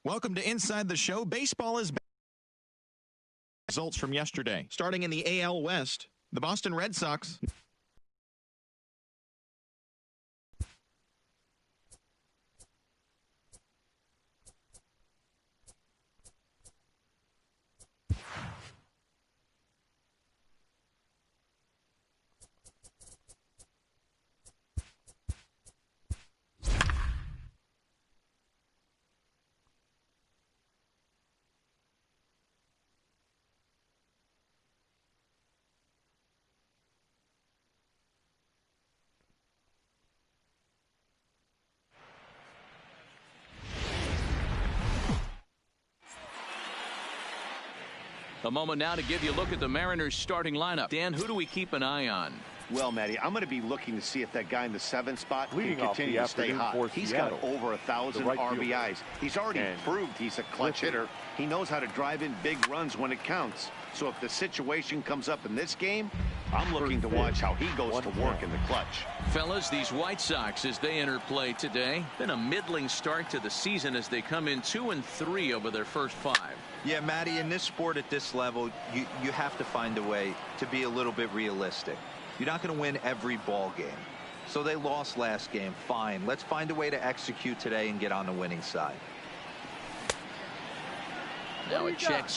Welcome to Inside the Show. Baseball is back. Results from yesterday. Starting in the AL West, the Boston Red Sox A moment now to give you a look at the Mariners starting lineup. Dan, who do we keep an eye on? Well, Matty, I'm going to be looking to see if that guy in the 7th spot can continue to stay hot. He's got over 1,000 RBIs. He's already proved he's a clutch hitter. He knows how to drive in big runs when it counts. So if the situation comes up in this game, I'm looking to watch how he goes to work in the clutch. Fellas, these White Sox, as they enter play today, been a middling start to the season as they come in 2-3 over their first 5. Yeah, Matty, in this sport at this level, you have to find a way to be a little bit realistic. You're not going to win every ball game. So they lost last game. Fine. Let's find a way to execute today and get on the winning side. Now it checks.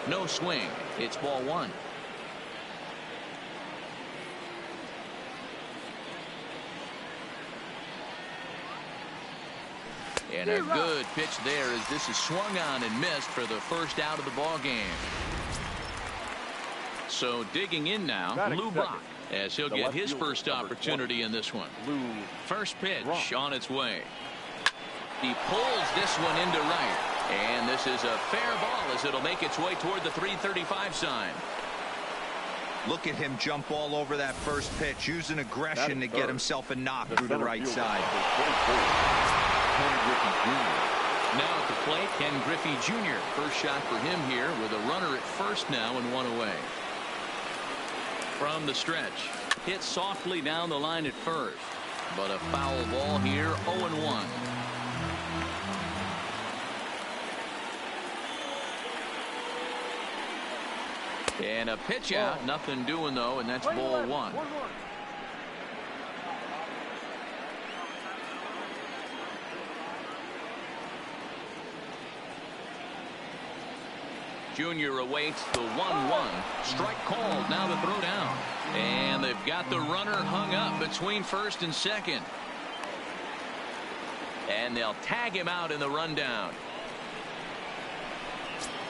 No swing. It's ball 1. And a good pitch there as this is swung on and missed for the first out of the ball game. So digging in now, Lou Brock, as he'll get his first opportunity in this one. First pitch on its way. He pulls this one into right. And this is a fair ball as it'll make its way toward the 335 sign. Look at him jump all over that first pitch, using aggression to get himself a knock through the right side. Now at the plate, Ken Griffey Jr. First shot for him here with a runner at first now and 1 away. From the stretch, hit softly down the line at first, but a foul ball here, 0-1. And a pitch out, nothing doing though, and that's ball 1. Junior awaits the 1-1. Strike called, now the throw down. And they've got the runner hung up between first and second. And they'll tag him out in the rundown.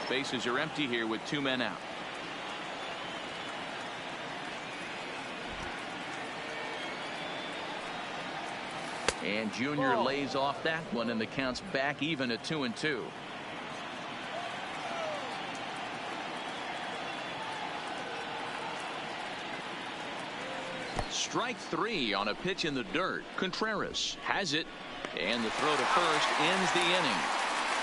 Bases are empty here with 2 men out. And Junior lays off that one, and the count's back even at 2-2. Strike 3 on a pitch in the dirt. Contreras has it, and the throw to first ends the inning.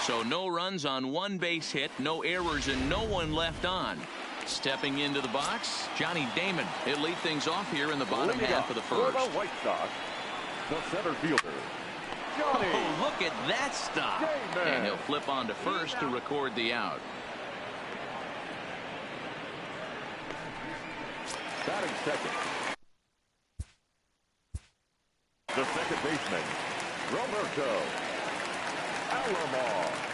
So no runs on 1 base hit, no errors, and no one left on. Stepping into the box, Johnny Damon. He'll lead things off here in the bottom half of the first. The White Sox, the center fielder, Johnny. Oh, look at that stop. Damon. And he'll flip on to first to record the out. Batting second, the second baseman, Roberto Alomar.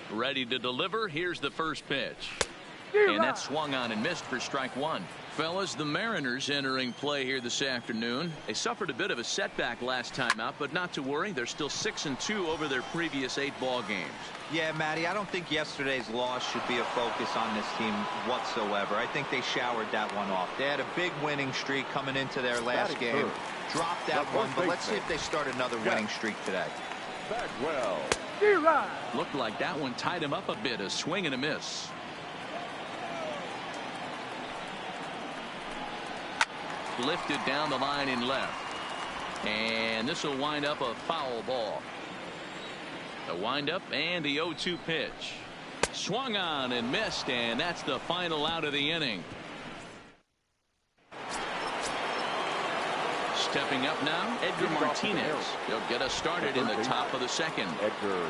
Ready to deliver. Here's the first pitch. And that swung on and missed for strike one. Fellas, the Mariners entering play here this afternoon. They suffered a bit of a setback last time out, but not to worry. They're still 6-2 over their previous 8 ball games. Yeah, Matty, I don't think yesterday's loss should be a focus on this team whatsoever. I think they showered that one off. They had a big winning streak coming into their last game. Dropped that one, but let's see if they start another winning streak today. Bagwell. Looked like that one tied him up a bit. A swing and a miss. Lifted down the line in left. And this will wind up a foul ball. The windup and the 0-2 pitch. Swung on and missed, and that's the final out of the inning. Stepping up now, Edgar Martinez. He'll get us started in the top of the second. Edgar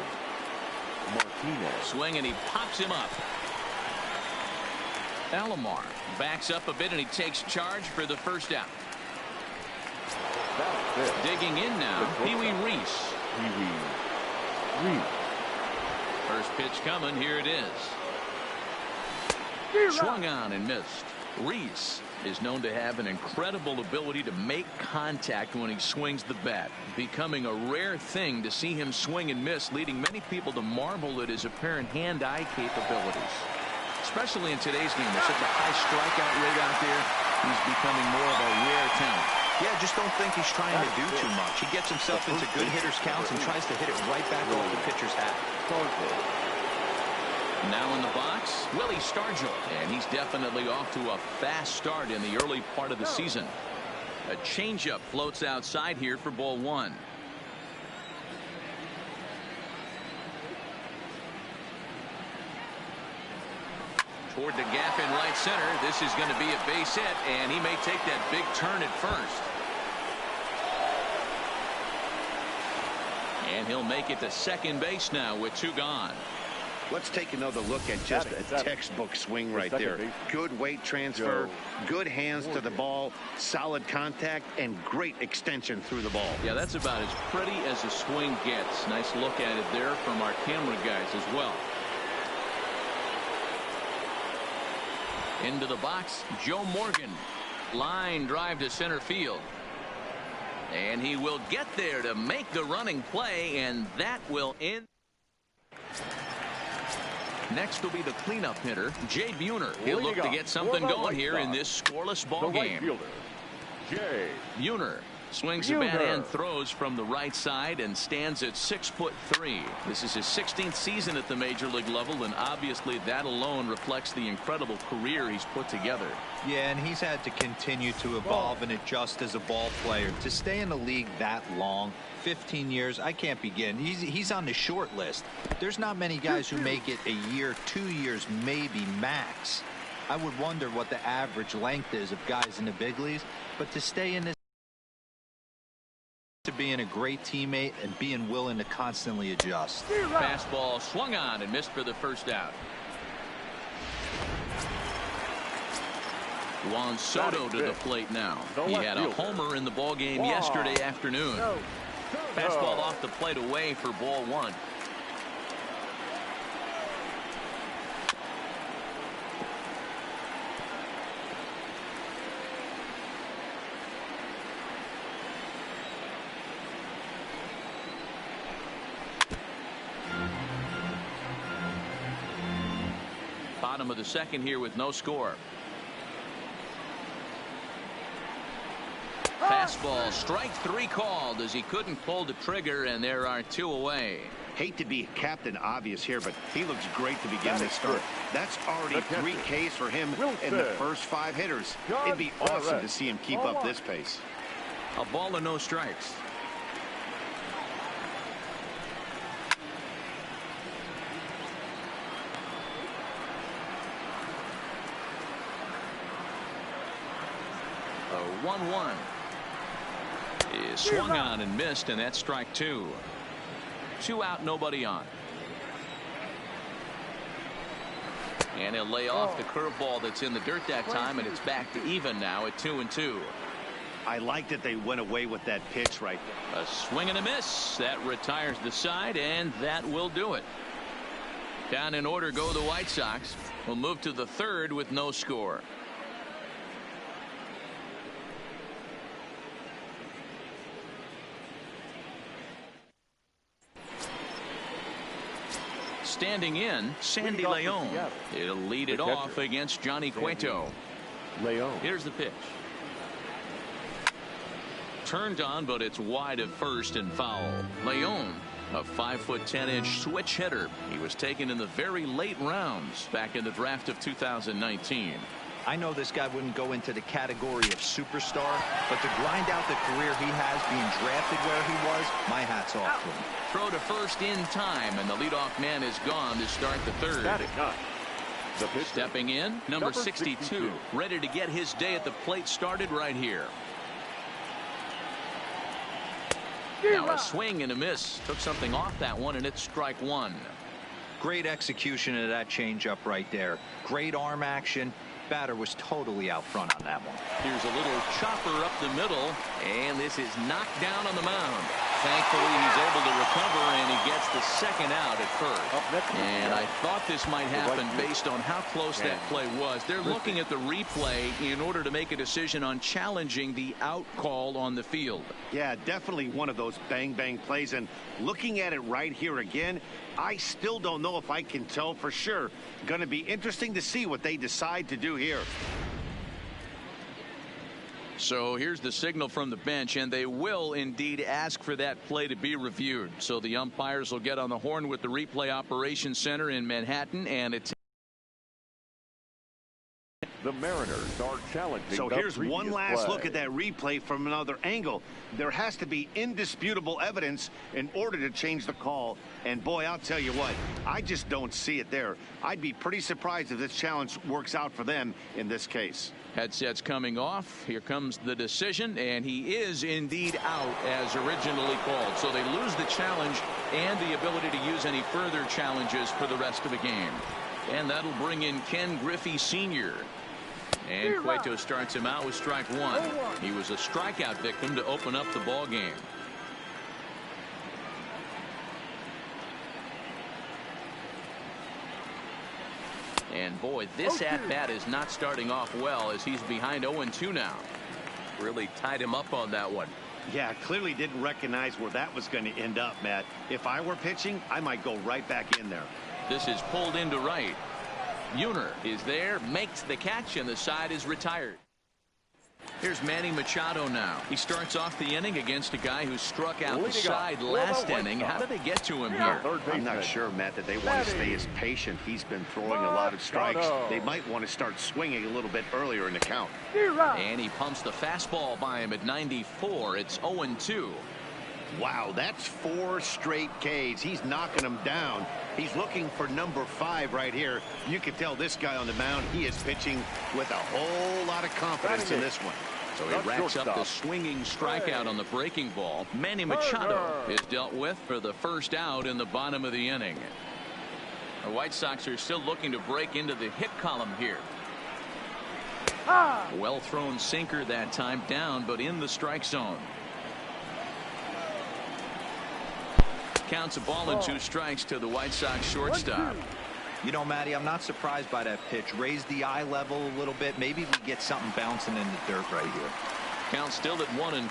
Martinez. Swing, and he pops him up. Alomar backs up a bit, and he takes charge for the first out. Digging in now, Pee-wee Reese. First pitch coming. Here it is. Swung on and missed. Reese is known to have an incredible ability to make contact when he swings the bat, becoming a rare thing to see him swing and miss, leading many people to marvel at his apparent hand-eye capabilities. Especially in today's game, there's such a high strikeout rate out there. He's becoming more of a rare talent. Yeah, just don't think he's trying to do too much. He gets himself into good hitters' counts and tries to hit it right back off the pitcher's hat. Now in the box, Willie Stargell, and he's definitely off to a fast start in the early part of the season. A changeup floats outside here for ball one. Toward the gap in right center. This is going to be a base hit, and he may take that big turn at first. And he'll make it to second base now with 2 gone. Let's take another look at just a textbook swing right there. Good weight transfer, good hands to the ball, solid contact, and great extension through the ball. Yeah, that's about as pretty as a swing gets. Nice look at it there from our camera guys as well. Into the box, Joe Morgan. Line drive to center field. And he will get there to make the running play, and that will end. Next will be the cleanup hitter, Jay Buhner. He'll look to get something going here in this scoreless ball game. Buhner swings the bat and throws from the right side and stands at 6'3". This is his 16th season at the major league level, and obviously that alone reflects the incredible career he's put together. Yeah, and he's had to continue to evolve and adjust as a ball player. To stay in the league that long, 15 years, I can't begin. He's on the short list. There's not many guys who make it a year, 2 years, maybe max. I would wonder what the average length is of guys in the big leagues, but to stay in this, to being a great teammate and being willing to constantly adjust. Fastball swung on and missed for the first out. Juan Soto to the plate now. He had a homer in the ball game yesterday afternoon. Fastball off the plate away for ball one. Bottom of the second here with no score. Fastball, strike 3 called as he couldn't pull the trigger, and there are 2 away. Hate to be Captain Obvious here, but he looks great to begin this start. That's already 3 Ks for him in the first 5 hitters. It'd be awesome to see him keep up this pace. A ball and no strikes. A 1-1 is swung on and missed, and that's strike 2. 2 out, nobody on. And he'll lay off the curveball that's in the dirt that time, and it's back to even now at 2-2. I like that they went away with that pitch right there. A swing and a miss. That retires the side, and that will do it. Down in order go the White Sox. We'll move to the third with no score. Standing in, Sandy Leon. He'll lead it off against Johnny Cueto. Here's the pitch. Turned on, but it's wide of first and foul. Leon, a 5'10" switch hitter. He was taken in the very late rounds back in the draft of 2019. I know this guy wouldn't go into the category of superstar, but to grind out the career he has being drafted where he was, my hat's off to him. Throw to first in time, and the leadoff man is gone to start the third. Stepping in, number 62, ready to get his day at the plate started right here. Now a swing and a miss. Took something off that one, and it's strike one. Great execution of that changeup right there. Great arm action. Batter was totally out front on that one. Here's a little chopper up the middle, and this is knocked down on the mound. Thankfully, he's able to recover, and he gets the second out at first. And I thought this might happen based on how close that play was. They're looking at the replay in order to make a decision on challenging the out call on the field. Yeah, definitely one of those bang-bang plays. And looking at it right here again, I still don't know if I can tell for sure. Going to be interesting to see what they decide to do here. So here's the signal from the bench, and they will indeed ask for that play to be reviewed. So the umpires will get on the horn with the replay operations center in Manhattan, and it's the Mariners are challenging. So here's one last look at that replay from another angle. There has to be indisputable evidence in order to change the call. And boy, I'll tell you what, I just don't see it there. I'd be pretty surprised if this challenge works out for them in this case. Headsets coming off. Here comes the decision, and he is indeed out as originally called. So they lose the challenge and the ability to use any further challenges for the rest of the game. And that'll bring in Ken Griffey Sr. And Cueto starts him out with strike one. He was a strikeout victim to open up the ball game. And boy, this at-bat is not starting off well as he's behind 0-2 now. Really tied him up on that one. Yeah, clearly didn't recognize where that was going to end up, Matt. If I were pitching, I might go right back in there. This is pulled into right. Buhner is there, makes the catch, and the side is retired. Here's Manny Machado now. He starts off the inning against a guy who struck out the side last inning. How did they get to him here? I'm not sure, Matt, that they want to stay as patient. He's been throwing a lot of strikes. They might want to start swinging a little bit earlier in the count. And he pumps the fastball by him at 94. It's 0-2. Wow, that's 4 straight Ks. He's knocking them down. He's looking for number 5 right here. You can tell this guy on the mound, he is pitching with a whole lot of confidence in this one. So he racks up the swinging strikeout on the breaking ball. Manny Machado is dealt with for the first out in the bottom of the inning. The White Sox are still looking to break into the hit column here. Well thrown sinker that time, down but in the strike zone. Counts a ball and 2 strikes to the White Sox shortstop. You know, Matty, I'm not surprised by that pitch. Raise the eye level a little bit. Maybe we get something bouncing in the dirt right here. Count still at 1-2.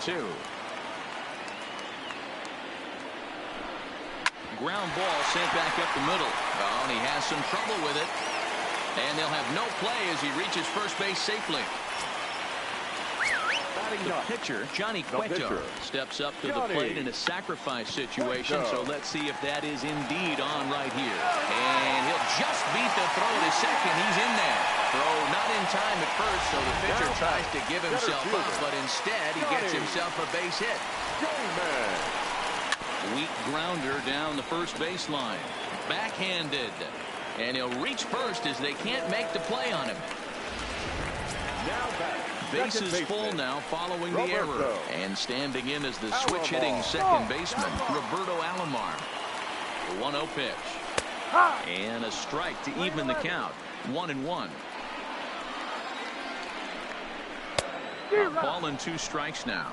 Ground ball sent back up the middle. Oh, and he has some trouble with it. And they'll have no play as he reaches first base safely. The pitcher, Johnny Cueto, steps up to the plate in a sacrifice situation. So let's see if that is indeed on right here. And he'll just beat the throw to second. He's in there. Throw not in time at first, so the pitcher tries to give himself up, but instead he gets himself a base hit. Weak grounder down the first baseline. Backhanded. And he'll reach first as they can't make the play on him. Bases full now following the error. And standing in is the switch-hitting second baseman, Roberto Alomar. 1-0 pitch. And a strike to even the count. 1-1. Ball and 2 strikes now.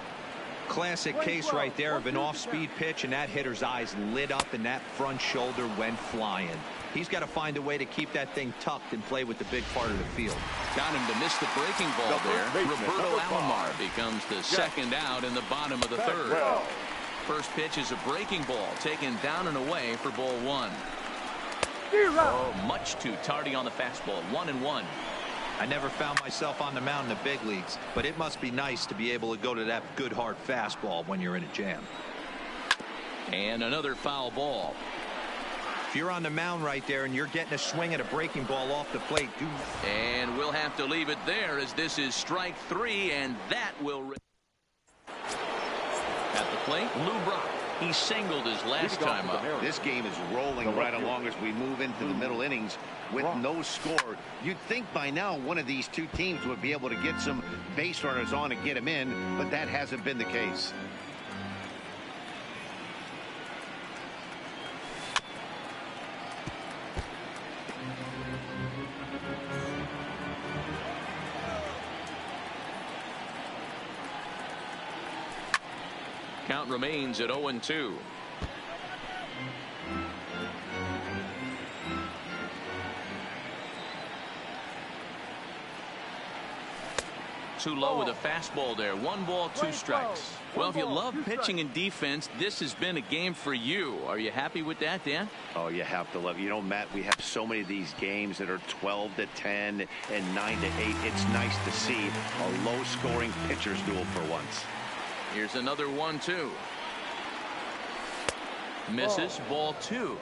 Classic case right there of an off-speed pitch, and that hitter's eyes lit up and that front shoulder went flying. He's got to find a way to keep that thing tucked and play with the big part of the field. Got him to miss the breaking ball there. Roberto Alomar becomes the second out in the bottom of the third. First pitch is a breaking ball taken down and away for ball one. Oh, much too tardy on the fastball. 1-1. I never found myself on the mound in the big leagues, but it must be nice to be able to go to that good hard fastball when you're in a jam. And another foul ball. If you're on the mound right there and you're getting a swing at a breaking ball off the plate, and we'll have to leave it there as this is strike three, and that will. At the plate, Lou Brock. He singled his last time up. This game is rolling right along as we move into the middle innings with no score. You'd think by now one of these two teams would be able to get some base runners on and get them in, but that hasn't been the case. Count remains at 0-2. Too low with a fastball there. 1 ball, 2 strikes. Well, if you love pitching and defense, this has been a game for you. Are you happy with that, Dan? Oh, you have to love. You know, Matt, we have so many of these games that are 12-10 and 9-8. It's nice to see a low-scoring pitcher's duel for once. Here's another 1-2. Misses. Ball 2.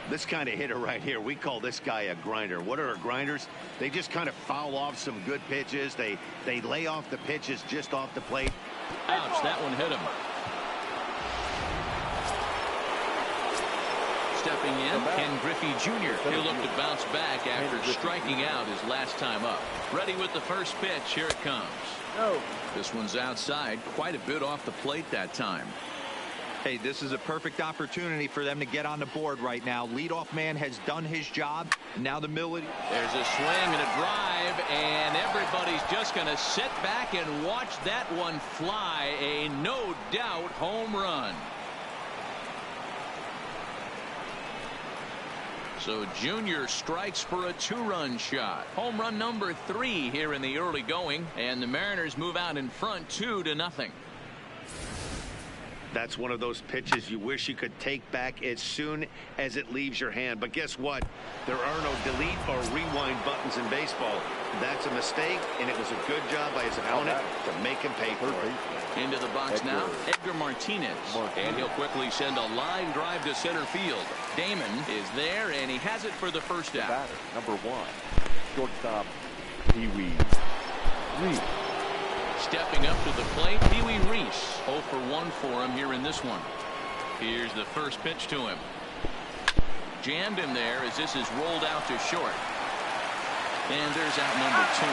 This kind of hitter right here, we call this guy a grinder. What are grinders? They just kind of foul off some good pitches. They lay off the pitches just off the plate. Ouch, that one hit him. Stepping in, Ken Griffey Jr. He'll look to bounce back after striking out his last time up. Ready with the first pitch. Here it comes. This one's outside, quite a bit off the plate that time. Hey, this is a perfect opportunity for them to get on the board right now. Leadoff man has done his job. Now the middle. There's a swing and a drive, and everybody's just going to sit back and watch that one fly. A no doubt home run. So Junior strikes for a 2-run shot. Home run number 3 here in the early going, and the Mariners move out in front 2-0. That's one of those pitches you wish you could take back as soon as it leaves your hand. But guess what? There are no delete or rewind buttons in baseball. That's a mistake, and it was a good job by his opponent to make him pay for it. Into the box now, Edgar Martinez. And he'll quickly send a line drive to center field. Damon is there, and he has it for the first out. Batter, number 1, shortstop, Pee Wee Reese. Stepping up to the plate, Pee Wee Reese. 0 for 1 for him here in this one. Here's the first pitch to him. Jammed him there as this is rolled out to short. And there's out number 2.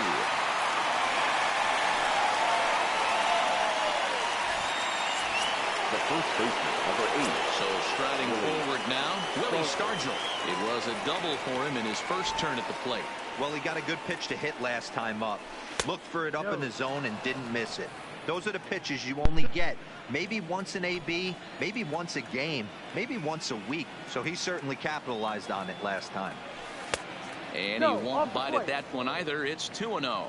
The first baseman, number 8. So striding forward now, Willie Stargell. It was a double for him in his first turn at the plate. Well, he got a good pitch to hit last time up. Looked for it up in the zone and didn't miss it. Those are the pitches you only get maybe once in AB, maybe once a game, maybe once a week. So he certainly capitalized on it last time. And he won't bite at that one either. It's 2-0.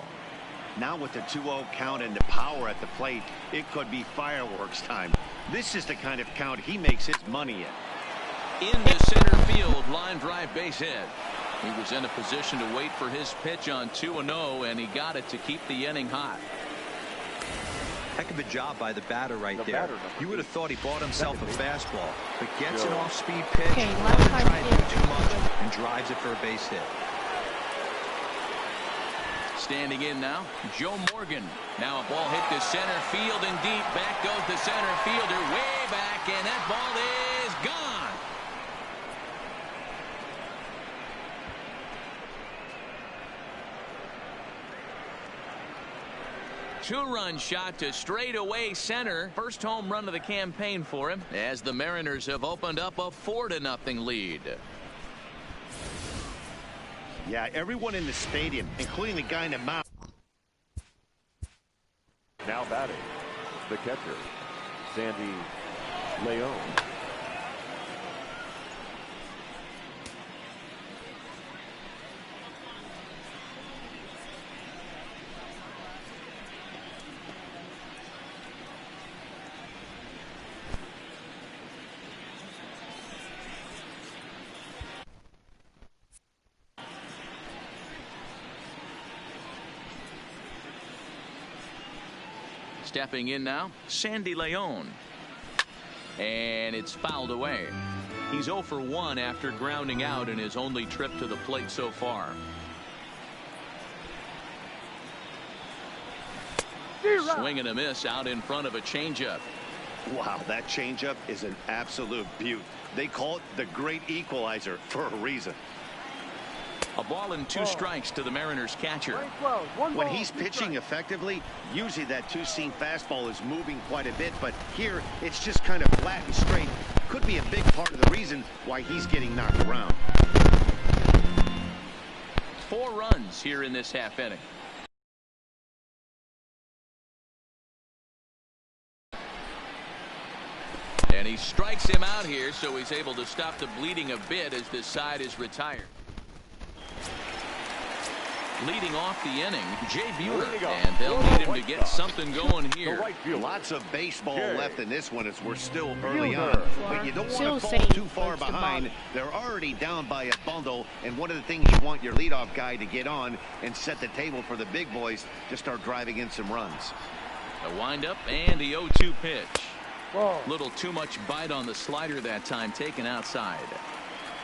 Now with the 2-0 count and the power at the plate, it could be fireworks time. This is the kind of count he makes his money in. Into center field, line drive base hit. He was in a position to wait for his pitch on 2-0, and he got it to keep the inning hot. Heck of a job by the batter right there. You would have thought he bought himself a fastball, but gets an off-speed pitch, doesn't try to do too much, and drives it for a base hit. Standing in now, Joe Morgan. Now a ball hit to center field and deep. Back goes the center fielder way back, and that ball is gone. Two-run shot to straightaway center. First home run of the campaign for him as the Mariners have opened up a 4-0 lead. Yeah, everyone in the stadium, including the guy in the mound. Now batting, the catcher, Sandy Leon. Stepping in now, Sandy Leon. And it's fouled away. He's 0 for 1 after grounding out in his only trip to the plate so far. Swing and a miss out in front of a changeup. Wow, that changeup is an absolute beaut. They call it the great equalizer for a reason. A ball and 2 strikes to the Mariners catcher. When he's pitching effectively, usually that two-seam fastball is moving quite a bit, but here it's just kind of flat and straight. Could be a big part of the reason why he's getting knocked around. 4 runs here in this half inning. And he strikes him out here, so he's able to stop the bleeding a bit as this side is retired. Leading off the inning, Jay Buhler, and they'll need him to get something going here. Lots of baseball left in this one as we're still early on, but you don't want to fall too far behind. They're already down by a bundle, and one of the things you want your leadoff guy to get on and set the table for the big boys to start driving in some runs. A windup and the 0-2 pitch. Little too much bite on the slider that time, taken outside.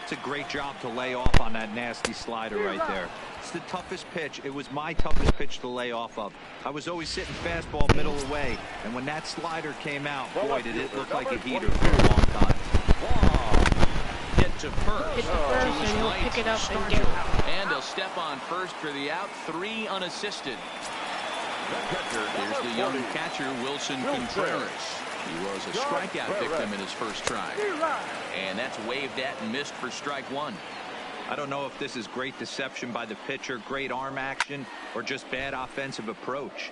It's a great job to lay off on that nasty slider right there. It's the toughest pitch. It was my toughest pitch to lay off of. I was always sitting fastball middle away, and when that slider came out, boy, did it look like a heater for a long time. Hit to first. Hit the first, and he'll pick it up and get out. And he'll step on first for the out. 3 unassisted. Here's the young catcher, Wilson Contreras. He was a strikeout victim in his first try. And that's waved at and missed for strike 1. I don't know if this is great deception by the pitcher, great arm action, or just bad offensive approach.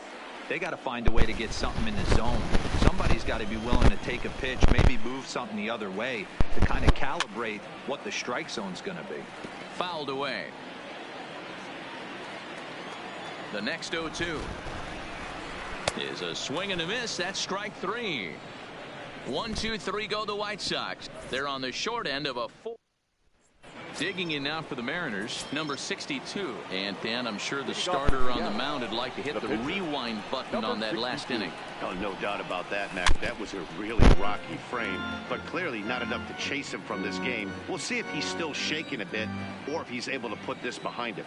They got to find a way to get something in the zone. Somebody's got to be willing to take a pitch, maybe move something the other way to kind of calibrate what the strike zone's going to be. Fouled away. The next 0-2 is a swing and a miss. That's strike 3. 1, 2, 3 go the White Sox. They're on the short end of a 4. Digging in now for the Mariners, number 62. And Dan, I'm sure the starter on the mound would like to hit the rewind button on that last inning. Oh, no doubt about that, Mac. That was a really rocky frame, but clearly not enough to chase him from this game. We'll see if he's still shaking a bit or if he's able to put this behind him.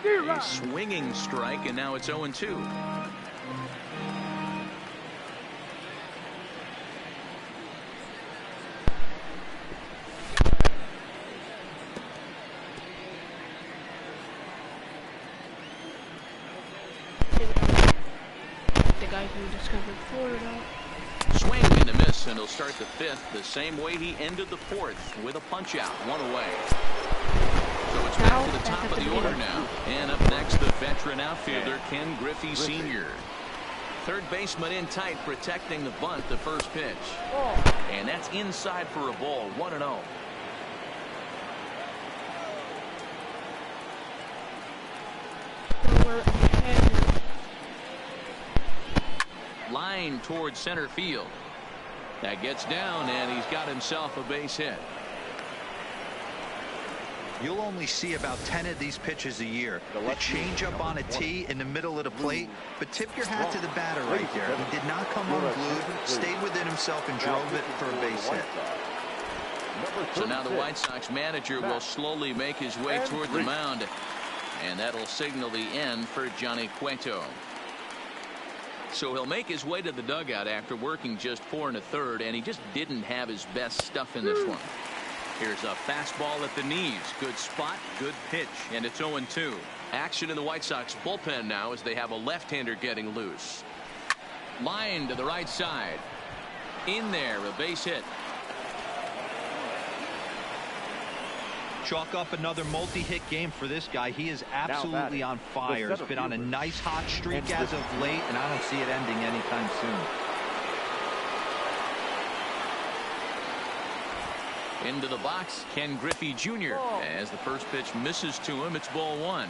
A swinging strike, and now it's 0-2. The guy who discovered Florida. Swing and a miss, and he'll start the 5th the same way he ended the 4th with a punch out, 1 away. So it's back to the top of the order now. And up next, the veteran outfielder, Ken Griffey Sr. Third baseman in tight, protecting the bunt, the first pitch. And that's inside for a ball, 1-0. Line towards center field. That gets down, and he's got himself a base hit. You'll only see about 10 of these pitches a year. The change up on a tee in the middle of the plate, but tip your hat to the batter right there. He did not come unglued, stayed within himself, and drove it for a base hit. So now the White Sox manager will slowly make his way toward the mound, and that'll signal the end for Johnny Cueto. So he'll make his way to the dugout after working just 4 1/3, and he just didn't have his best stuff in this one. Here's a fastball at the knees. Good spot, good pitch, and it's 0-2. Action in the White Sox bullpen now as they have a left-hander getting loose. Line to the right side. In there, a base hit. Chalk up another multi-hit game for this guy. He is absolutely on fire. He's been on a nice hot streak as of late, and I don't see it ending anytime soon. Into the box, Ken Griffey Jr. As the first pitch misses to him, it's ball 1.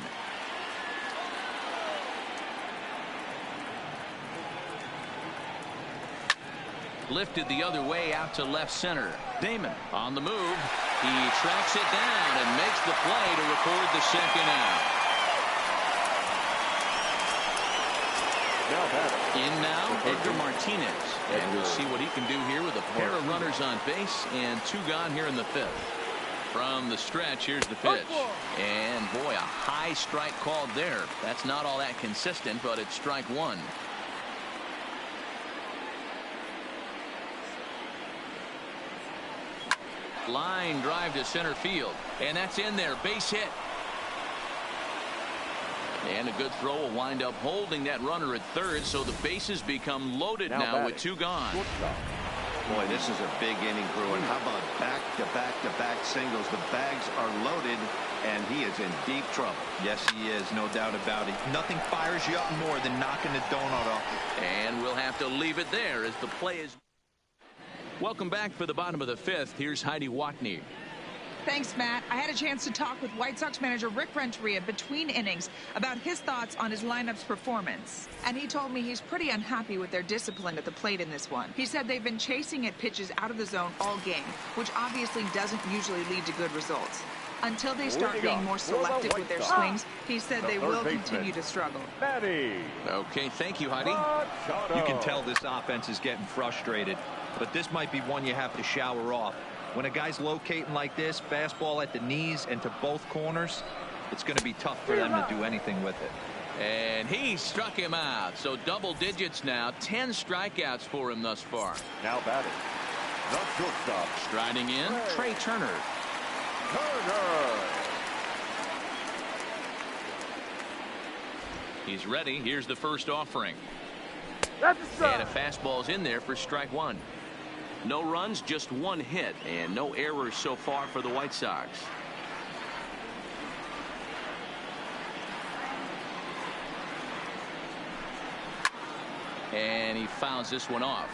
Lifted the other way out to left center. Damon on the move. He tracks it down and makes the play to record the second out. In now, Edgar Martinez. And we'll see what he can do here with a pair of runners on base and 2 gone here in the 5th. From the stretch, here's the pitch. And boy, a high strike called there. That's not all that consistent, but it's strike 1. Line drive to center field. And that's in there. Base hit. And a good throw will wind up holding that runner at third, so the bases become loaded now with 2 gone. Boy, this is a big inning, Brew. And how about back-to-back-to-back singles? The bags are loaded, and he is in deep trouble. Yes, he is. No doubt about it. Nothing fires you up more than knocking the donut off. And we'll have to leave it there as the play is. Welcome back for the bottom of the 5th. Here's Heidi Watney. Thanks, Matt. I had a chance to talk with White Sox manager Rick Renteria between innings about his thoughts on his lineup's performance. And he told me he's pretty unhappy with their discipline at the plate in this one. He said they've been chasing at pitches out of the zone all game, which obviously doesn't usually lead to good results. Until they start being more selective with their swings, he said they will continue to struggle. Okay, thank you, Heidi. You can tell this offense is getting frustrated, but this might be one you have to shower off. When a guy's locating like this, fastball at the knees and to both corners, it's going to be tough for them to do anything with it. And he struck him out. So double digits now. 10 strikeouts for him thus far. Now batting, the shortstop. Striding in, Trey Turner. He's ready. Here's the first offering. And a fastball's in there for strike 1. No runs, just 1 hit, and no errors so far for the White Sox. And he fouls this one off.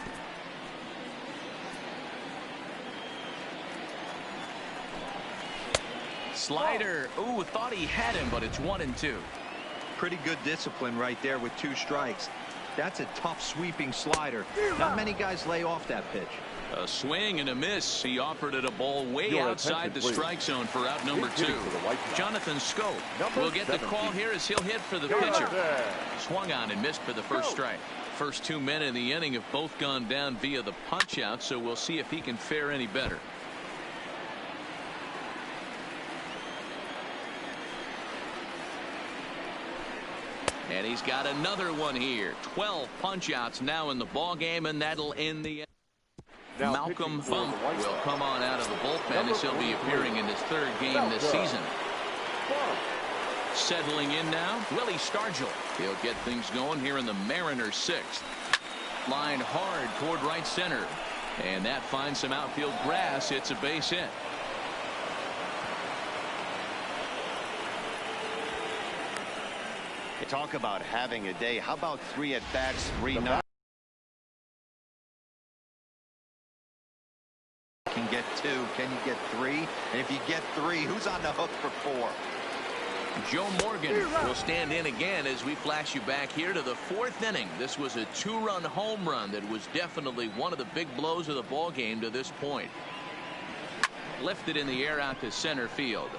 Slider. Ooh, thought he had him, but it's 1-2. Pretty good discipline right there with 2 strikes. That's a tough sweeping slider. Not many guys lay off that pitch. A swing and a miss. He offered it a ball way outside the strike zone for out number 2. Jonathan Scope will get the call here as he'll hit for the pitcher. Swung on and missed for the first strike. First 2 men in the inning have both gone down via the punch out, so we'll see if he can fare any better. And he's got another one here. 12 punch outs now in the ball game, and that'll end the. Malcolm Bump will come on out of the bullpen as he'll be appearing in his 3rd game this season. Settling in now, Willie Stargell. He'll get things going here in the Mariners' 6th. Line hard toward right center. And that finds some outfield grass. It's a base hit. Talk about having a day. How about 3 at-bats, 3 knocks? Can get 2. Can you get 3? And if you get 3, who's on the hook for 4? Joe Morgan will stand in again as we flash you back here to the 4th inning. This was a 2-run home run that was definitely one of the big blows of the ball game to this point. Lifted in the air out to center field.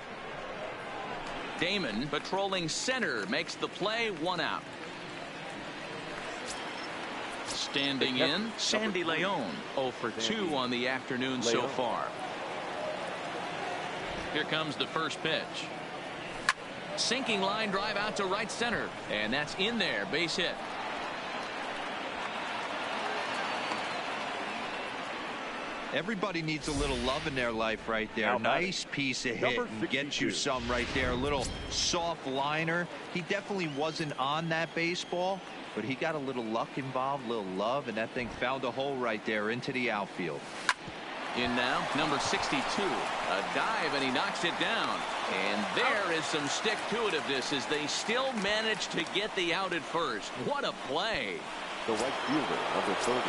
Damon patrolling center makes the play. 1 out. Standing in, Sandy Leon. 0 for 2 on the afternoon so far. Here comes the first pitch. Sinking line drive out to right center. And that's in there. Base hit. Everybody needs a little love in their life right there. Nice piece of hit and get you some right there. A little soft liner. He definitely wasn't on that baseball, but he got a little luck involved, a little love, and that thing found a hole right there into the outfield. In now, number 62. A dive, and he knocks it down. And there is some stick-to-itiveness as they still manage to get the out at first. What a play. The right fielder, number 30.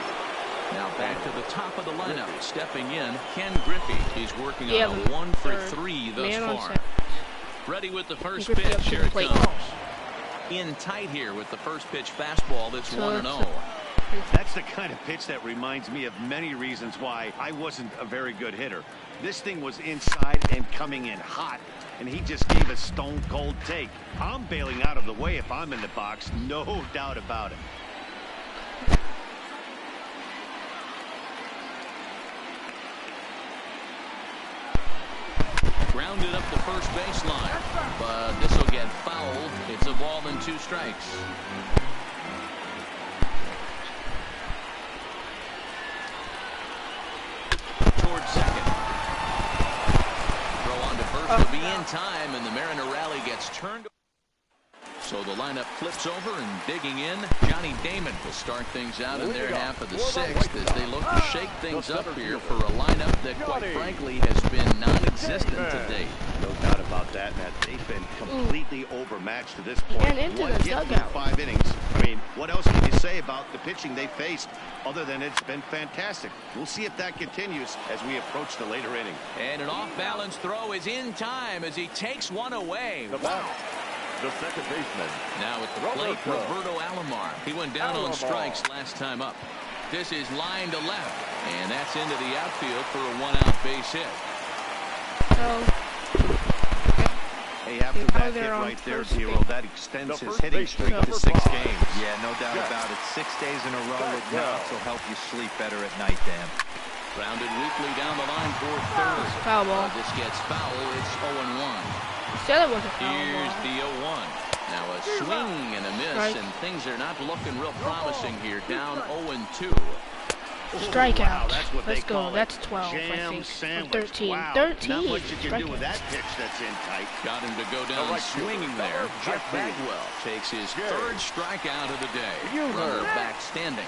Now back to the top of the lineup. Stepping in, Ken Griffey. He's working on a 1 for 3 thus far. Ready with the first pitch. Here it comes. In tight here with the first pitch fastball. That's 1-0. That's the kind of pitch that reminds me of many reasons why I wasn't a very good hitter. This thing was inside and coming in hot, and he just gave a stone-cold take. I'm bailing out of the way if I'm in the box, no doubt about it. baseline. But this will get fouled. It's a ball and 2 strikes. Towards second. Throw on to first will be in time, and the Mariner rally gets turned. So the lineup flips over, and digging in, Johnny Damon will start things out in their half of the 6th as they look to shake things up here for a lineup that, quite frankly, has been non-existent to date. No doubt about that, Matt. They've been completely overmatched to this point. And into the dugout. 5 innings. I mean, what else can you say about the pitching they faced other than it's been fantastic? We'll see if that continues as we approach the later inning. And an off-balance throw is in time as he takes one away. Wow. The second baseman. Now at the plate, Roberto Alomar. He went down on strikes last time up. This is line to left, and that's into the outfield for a 1-out base hit. Hey, after that hit right there, Zero, that extends his hitting streak to 6 games. Yeah, no doubt about it. 6 days in a row with knocks will help you sleep better at night, Dan. Grounded weakly down the line for third. Foul ball. This gets foul. It's 0-1. Said it was a foul Here's ball. the 0-1. Now a swing and a miss, and things are not looking real promising here. Down 0-2. Strikeout. Wow, that's what Let's they go. call it. That's 12, Jam I think. sandwich. 13. Wow. 13. Not much you can do with Strikeouts. that pitch that's in tight. Got him to go down swinging there. Jeff Bagwell takes his 3rd strikeout of the day. Runner back standing.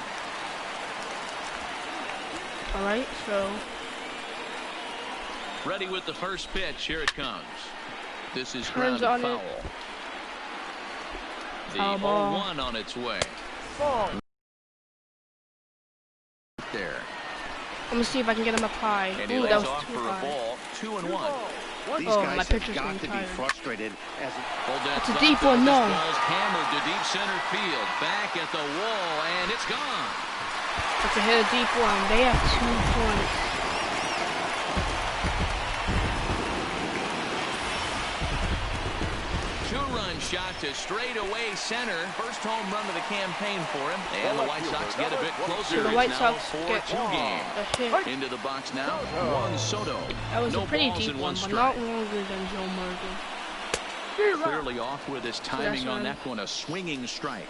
All right, so Ready with the first pitch. Here it comes. This is Turns grounded on foul. it. The Foul ball. 0-1 on its way. There. let me see if I can get him up high. And he Ooh, lays that was off too for a high. ball. 2-1. These Oh, guys my have pitcher's got getting to be tired. frustrated as It's a deep one, no. Ball's hammered to deep center field. Back at the wall, and it's gone. It's a hit a deep one. They have 2 points. Two-run shot to straightaway center. First home run of the campaign for him. And the White Sox get a bit closer. So the White It's now Sox a get 4-2 game. a hit. Into the box now, Juan Soto. That was No a pretty balls deep and one, one but strike. not longer than Joe Morgan. Clearly off with his timing on right. that one. A swinging strike.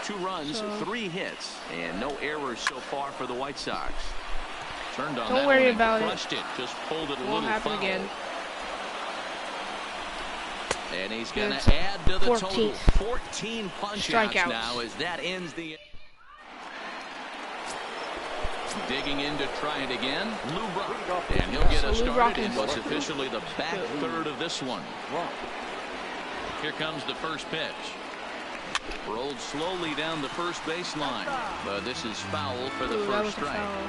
2 runs, So- 3 hits, and no errors so far for the White Sox. Turned on Don't that worry one and about it. crushed it. Just pulled it a Won't little happen foul. again. And he's going It's to add to the 14th. total. 14 punch-outs Strikeouts. now as that ends the... Digging in to try it again, Lou Brock. And he'll get us So Lou Brock started in is- what's officially the back third of this one. Here comes the first pitch. Rolled slowly down the first baseline, but this is foul for the Ooh, that was first a strike. foul.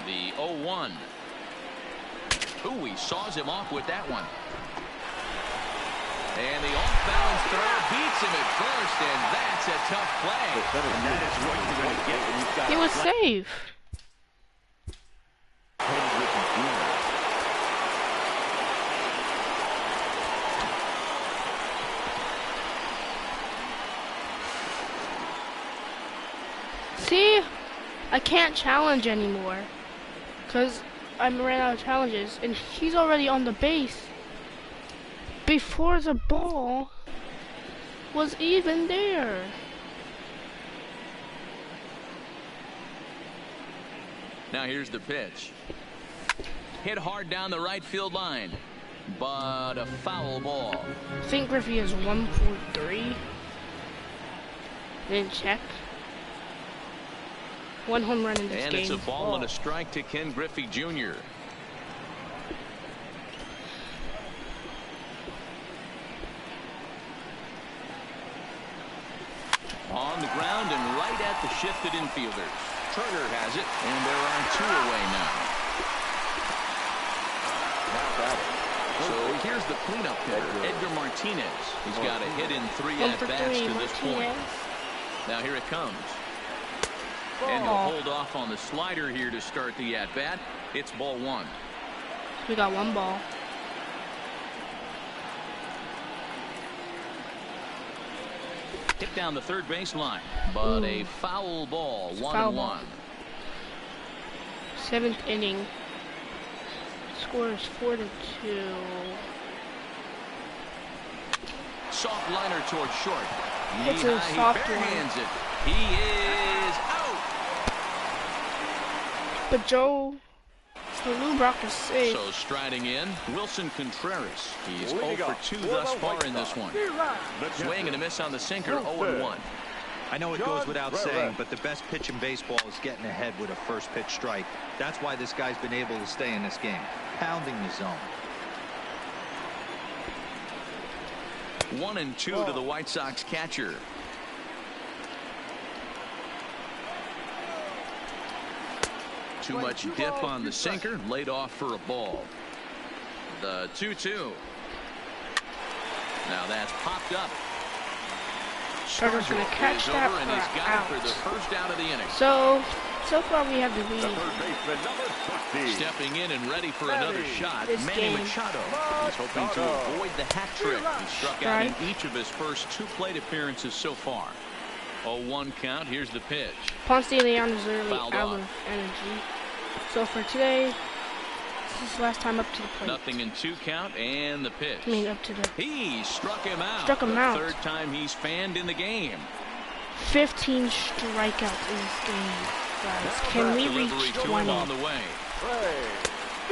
The 0-1. Ooh, he saws him off with that one. And the off-balance throw beats him at first, and that's a tough play. and that is what you're going to get when you've got He was safe. See, I can't challenge anymore because I ran out of challenges, and he's already on the base before the ball was even there. Now here's the pitch. Hit hard down the right field line, but a foul ball. I think Griffey is 143. Didn't check. 1 home run in this And game. it's a ball and a strike to Ken Griffey Jr. On the ground and right at the shifted infielders. Turner has it, and there are 2 away now. So here's the cleanup hitter, Edgar Martinez. He's got a hit in 3 at-bats to this point. Now here it comes. And he'll hold off on the slider here to start the at-bat. It's ball 1. We got 1 ball. Hit down the third baseline, but a foul ball, 1-1. 7th inning. Score is 4-2. Soft liner towards short. It's a soft one. Hands it. He is out. But Joe Brock is safe. So striding in, Wilson Contreras. He's 0 for 2 thus far in this one. Swing and a miss on the sinker, 0-1. I know it goes without saying, but the best pitch in baseball is getting ahead with a first pitch strike. That's why this guy's been able to stay in this game, pounding the zone. 1-2 to the White Sox catcher. Too much dip on the sinker, laid off for a ball. The 2-2. Now that's popped up. Starter's gonna catch that and he's got out. it for the first out of the inning. So far we have the lead. Stepping in and ready for another shot, This Manny game. Machado. He's hoping to avoid the hat trick. He struck out in each of his first 2 plate appearances so far. 0-1 count. Here's the pitch. Ponce de Leon is literally Fouled out off. of energy. So for today, this is his last time up to the plate. Nothing in 2 count and the pitch. I mean, up to the He struck him out. Struck him the out. 3rd time he's fanned in the game. 15 strikeouts in this game, guys. Can we Delivery reach to him 20? on the way.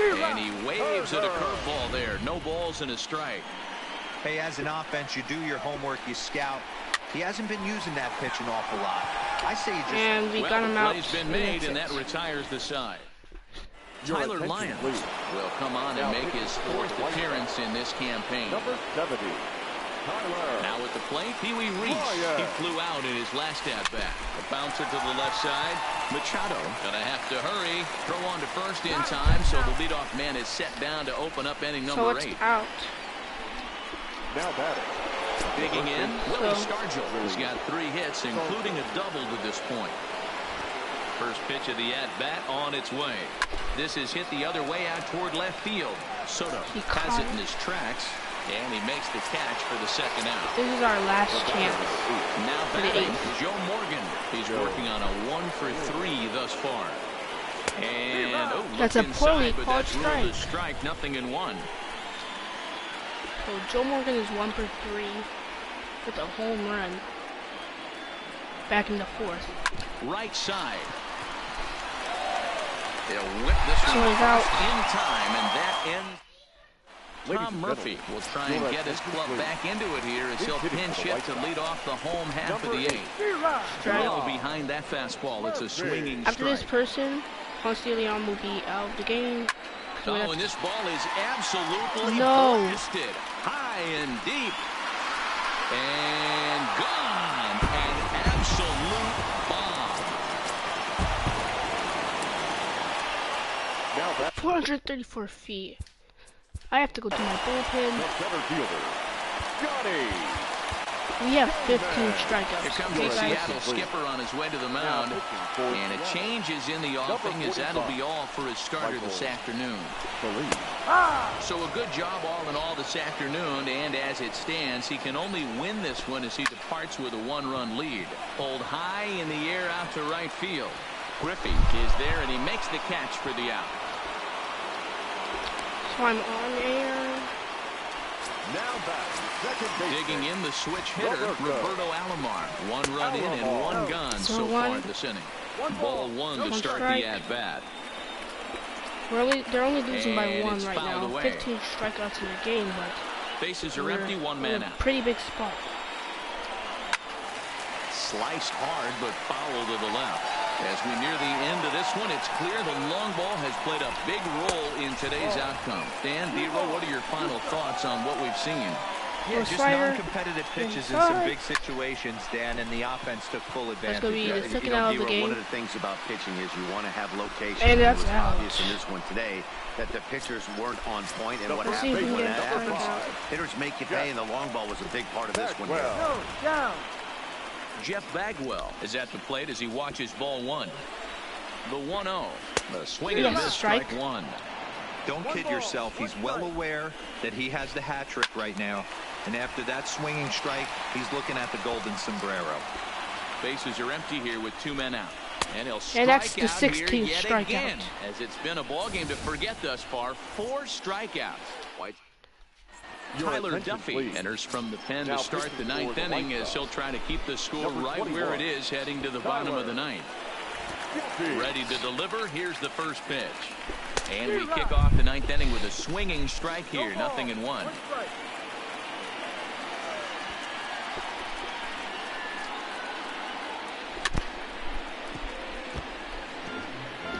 And he waves at a curveball there. No balls and a strike. Hey, as an offense, you do your homework, you scout. He hasn't been using that pitch an awful lot. I say you just... And we got him the out. play's been made, and that retires the side. Tyler Lyons will come on and make his 4th appearance in this campaign. Number 70. Now at the plate, Pee Wee Reese. He flew out in his last at-bat. A bouncer to the left side. Machado gonna have to hurry. Throw on to first in time, so the leadoff man is set down to open up inning So number it's 8. out. Now batting. Digging in, Willie Stargell. He's got 3 hits, including a double to this point. First pitch of the at-bat on its way. This is hit the other way out toward left field. Soto has it in his tracks, and he makes the catch for the 2nd out. This is our last chance. Now For the batting, 8th. Joe Morgan. He's working on a 1 for 3 thus far. And That's a poorly but called that's ruled a strike. Nothing in 1. So Joe Morgan is 1 for 3 with a home run. Back in the 4th. Right side. They'll whip this So one he's out. in time, and that ends. Ladies Tom and Murphy gentlemen, will try and get his club back into it here as he'll pinch hit to lead off the home half of the 8th. Well behind that fastball, it's a swinging After this strike. person, Ponce de Leon will be out of the game. So Oh, and this ball is absolutely No. blasted. High and deep. And gone. An absolute bomb. Now that 434 feet. I have to go to my bullpen. the center fielder, Johnny. We have 15 Here strikeouts. comes Okay, the guys? Seattle skipper on his way to the mound. And it changes in the offing as that'll be all for his starter this afternoon. So a good job all in all this afternoon, and as it stands, he can only win this one as he departs with a 1-run lead. Pulled high in the air out to right field. Griffey is there, and he makes the catch for the out. So I'm on air. Now back, second base. Digging in the switch hitter, Roberto Alomar. 1 run in and 1 gone So so far one- this inning. Ball 1 to One start strike. the at-bat. They're only losing by And 1 it's right fouled now. away. 15 strikeouts in the game, but Bases are we're empty, 1 in man a out. pretty big spot. Sliced hard, but foul to the left. As we near the end of this one, it's clear the long ball has played a big role in today's outcome. Dan, D-Roll, what are your final thoughts on what we've seen? Yeah, Or just slider. non-competitive pitches in Inside. some big situations, Dan, and the offense took full advantage. gonna be of the it. second out of the D-Roll, one game. of the things about pitching is you want to have location. And that's it was out. obvious in this one today that the pitchers weren't on point, and what We'll see if happens we when can that get the happens, strikeout. hitters make you pay, and the long ball was a big part of this one. Well, Jeff Bagwell is at the plate as he watches ball 1. The 1-0. The swing and a Yes, miss, strike. strike 1. Don't kid yourself. He's well aware that he has the hat trick right now. And after that swinging strike, he's looking at the golden sombrero. Bases are empty here with 2 men out. And he'll strike that's the out 16th here yet strikeout. again, as it's been a ball game to forget thus far. 4 strikeouts. White. Tyler Duffy enters from the pen to start the 9th inning, as he'll try to keep the score right where it is heading to the bottom of the 9th. Ready to deliver. Here's the first pitch. And we kick off the 9th inning with a swinging strike here. 0-1.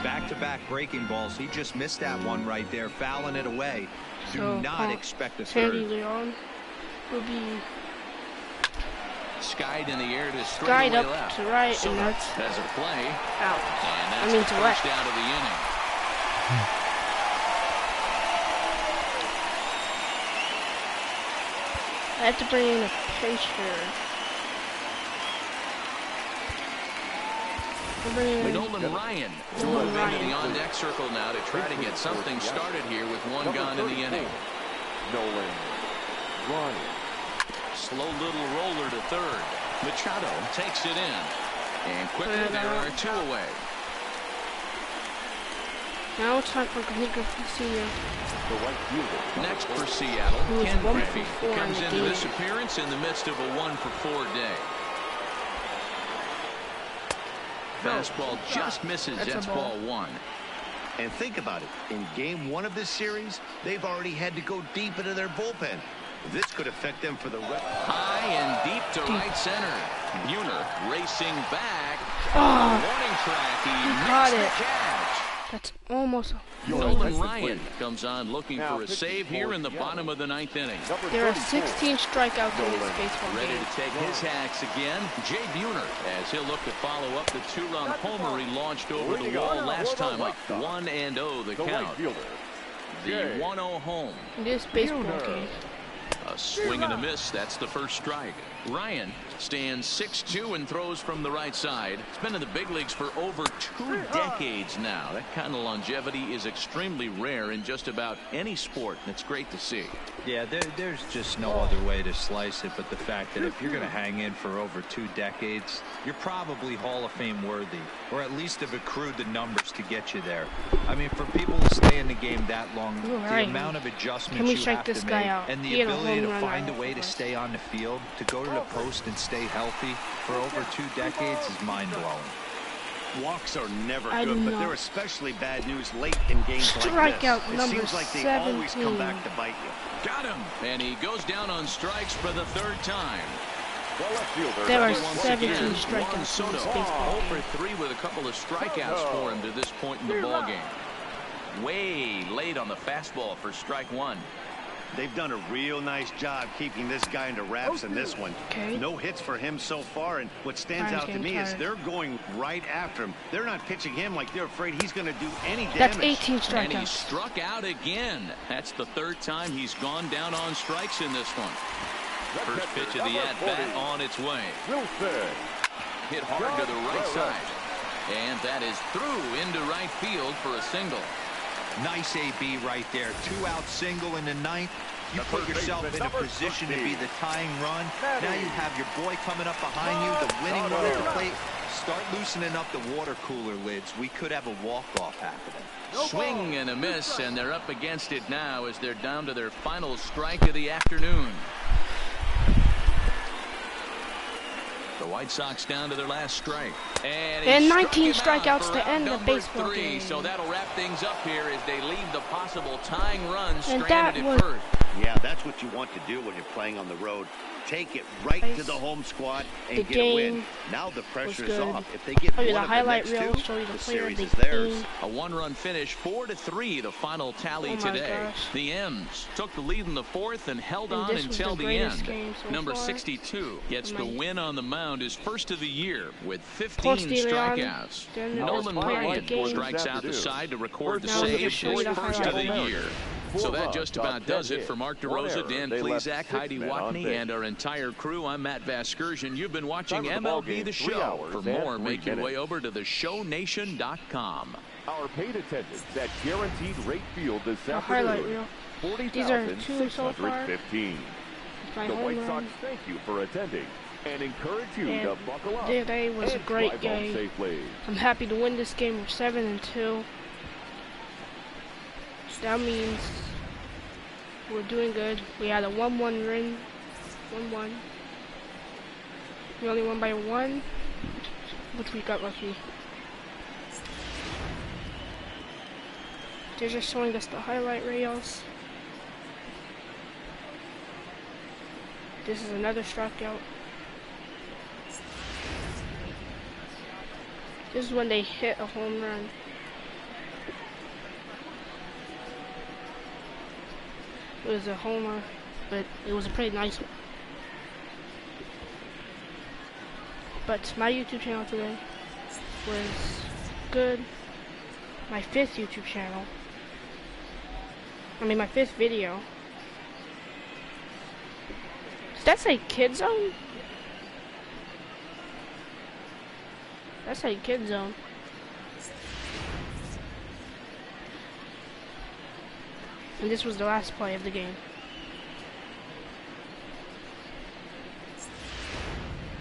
Back-to-back breaking balls. He just missed that one right there, fouling it away. Do not expect a Sandy third. Leon will be skied in the air to skied straightaway up left. to right, So and that's has a play. out. And that's I mean the to first left. out of the inning. I have to bring in a pitcher. Nolan Ryan moving into the on-deck circle now to try to get something started here with 1 gone in the inning. Nolan Ryan. Slow little roller to third. Machado takes it in. And quickly there are 2 away. Now it's time for Nico Senior. Next for Seattle, Who is Ken 1 Griffey for 4 comes in the into game. this appearance in the midst of a 1-for-4 day. Fastball just misses. That's ball 1. And think about it. In game 1 of this series, they've already had to go deep into their bullpen. This could affect them for the rest. High and deep to right center. Buhner racing back. Oh, Warning track. He got makes it. the catch. that's almost. Nolan Ryan comes on looking for a save here in the bottom of the 9th inning. There are 16 strikeouts in this baseball Ready game. to take his hacks again, Jay Buhner, as he'll look to follow up the 2-run homer he launched over the wall last time up. 1-0 the count. The 1-0 home. In this baseball game. A swing and a miss. That's the first strike. Ryan stands 6'2" and throws from the right side. He's been in the big leagues for over 2 decades now. That kind of longevity is extremely rare in just about any sport, and it's great to see. Yeah, there's just no other way to slice it but the fact that if you're going to hang in for over 2 decades, you're probably Hall of Fame worthy, or at least have accrued the numbers to get you there. I mean, for people to stay in the game that long, the amount of adjustments you have to make, and the ability to find a way to stay on the field, to go to the post and stay healthy for over 2 decades is mind-blowing. Walks are never good, but they're especially bad news late in games like this. It seems like they always come back to bite you. Got him, and he goes down on strikes for the 3rd time. There are 17 strikeouts in Soto, this baseball 0 for 3 with a couple of strikeouts for him to this point in the ball game. Way late on the fastball for strike 1. They've done a real nice job keeping this guy into wraps in this one. No hits for him so far, and what stands out to me is they're going right after him. They're not pitching him like they're afraid he's going to do any damage. That's 18 strikeouts. And he struck out again. That's the 3rd time he's gone down on strikes in this one. First pitch of the at-bat on its way. Hit hard to the right side. And that is through into right field for a single. Nice AB right there. 2-out single in the 9th. You put yourself in a position to be the tying run. Now you have your boy coming up behind you, the winning run at the plate. Start loosening up the water cooler lids. We could have a walk-off happening. Swing and a miss, and they're up against it now as they're down to their final strike of the afternoon. The White Sox down to their last strike. And 19 strikeouts to end the baseball game. So that'll wrap things up here as they leave the possible tying run And stranded at first. Yeah, that's what you want to do when you're playing on the road. Take it right to the home squad and get a win. Now the pressure is off. If they get one of the highlight next reel, two, show you the the player of series the is theirs. game. A 1-run finish, 4-3, the final tally Oh my today. gosh. The M's took the lead in the 4th and held And on this was until the the greatest end. game so Number far. 62 gets the win on the mound, his first of the year with 15 Coach De Leon, strikeouts. then the Nolan best player of the Ryan game. strikes out the side to record the Now we're gonna save, show you his the first of the highlight. year. So that just about does it for Mark DeRosa, Dan Plesac, Heidi Watney, and our entire crew. I'm Matt Vasgersian. You've been watching MLB The Show. For more, make your way over to theshownation.com. Our paid attendance at Guaranteed Rate Field this highlight afternoon, reel. These are 2 so far. 40,615. My The home White run. Sox thank you for attending and encourage you to buckle up. Today was a great game. Safely. I'm happy to win this game. We're 7-2. That means we're doing good. We had a 1-1 win. 1-1. We only won by 1, which we got lucky. They're just showing us the highlight reels. This is another strikeout. This is when they hit a home run. It was a homer, but it was a pretty nice one. But my YouTube channel today was good. My 5th YouTube channel. I mean my 5th video. Does that say Kid Zone? That's a Kid Zone. And this was the last play of the game.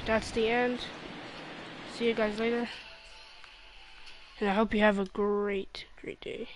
That's the end. See you guys later. And I hope you have a great day.